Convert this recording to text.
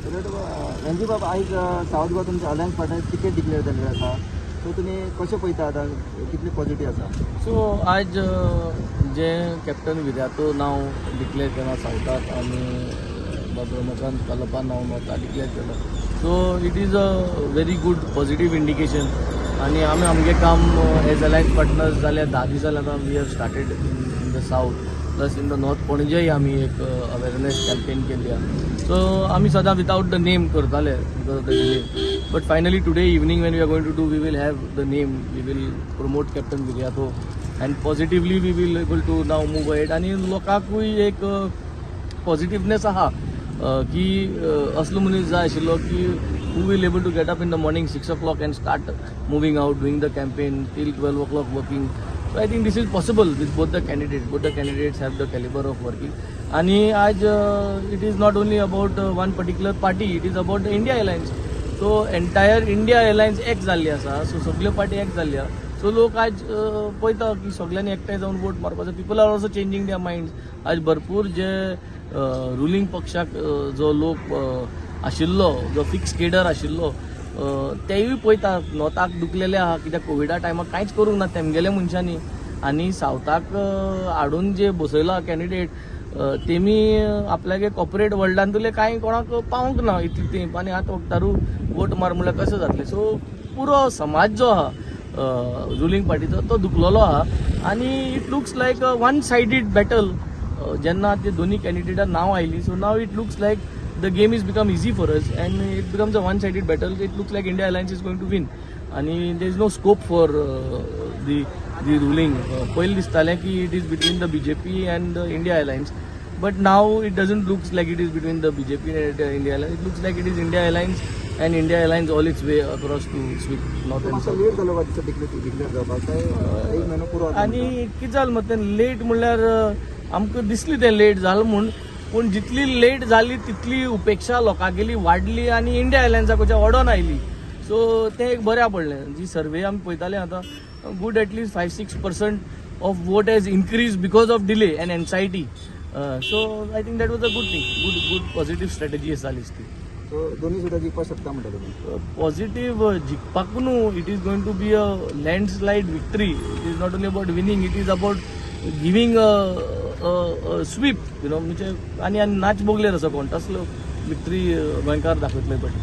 रणजी बाबा आयज सावथ गोवा तुमच्या अलायन्स पार्टनर टिकेट डिक्लेअर जाल्ली आसा. सो तुमी कशें पळयता आतां कितले पॉझिटिव्ह आसा? सो आज जे कॅप्टन विरातो नाव डिक्लेअर केला सावथाक आनी रमाकांत कलपा नाव नव्हता डिक्लेअर केलं. So it is a very good positive indication. आणि आमी आमगे काम एज अलायन्स पार्टनर्स जाल्यार 10 दीस जाले आतां we have started in the south plus in the north पणजेय आमी एक अवेरनेस कॅम्पेन केली आहे. सो आमी सदां विदाउट द नेम करताले because of the delay. But finally today evening when we are going to do we will have the name, we will promote captain Viriato and positively we will able to now move ahead. आणि लोकांकूय एक positiveness आहा की असलो मनीस जाय आशिल्लो की who will able to get up in the morning 6 o'clock and start moving out, doing the campaign till 12 o'clock working. So I think this is possible with both the candidates. Both the candidates have the caliber of working. आणि आज it is not only about one particular party, it is about the India Alliance. So entire India Alliance एक जाल्ली आसा. So सगळ्यो party एक जाल्ल्या. So लोक आज पळयता की सगळ्यांनी एकठांय जावन वोट मारपाचो. People are also changing their minds. आज भरपूर जे रुलींग पक्षाक जो लोक आशिल्लो, जो फिक्स केडर आशिल्लो तेवूय पळयता नॉर्थाक दुखलेले आहा कित्याक कोविडा टायमार कांयच करूंक ना तेमगेल्या मनशांनी. आनी सावथाक हाडून जे बसयला कॅन्डिडेट तेमी आपल्यागे कॉर्पोरेट वर्ल्डांतले कांय कोणाक पावूंक ना इतली तेंप. आनी आतां वखदारू वोट मार म्हळ्यार कशें जातलें. सो पुरो समाज जो आहा रुलींग पार्टीचो तो दुखलेलो आहा. आनी it looks like one sided battle जेन्ना ते दोनी कॅन्डिडेटां नांव आयलीं. So now it looks like the game is become easy for us and it becomes a one-sided battle. It looks like India Alliance is going to win and there is no scope for the ruling. Pahil distale ki it is between the BJP and the India Alliance, but now it doesn't looks like it is between the BJP and India Alliance. It looks like it is India Alliance and India Alliance all its way across to sweep north and south. Late जालो वाटतं declare जावपाक काय एक महिनो पुरो. आनी कितें जालें मग तें लेट म्हणल्यार आमकां दिसली तें लेट जालें म्हूण. पूण जितली लेट जाली तितली उपेक्षा लोकांगेली वाडली आनी इंडिया एलायन्साच्या ओडोन आयली. सो तें एक बऱ्या पडलें. जी सर्वे आमी पळयताले आतां गूड एटलीस्ट 5-6% of vote has increase because of delay and anxiety. So I think that was a good thing. Good positive strategy जालीच ती. सो दोन्ही सुद्दां जिखपाक शकता म्हणटा. पॉझिटिव्ह जिखपाक न्हू, it is going to be a landslide victory. It is not only about winning, it is about giving sweep म्हणजे. आनी नाच बोगलेर असो कोण तसलो विक्टरी गोंयकार दाखयतले. बट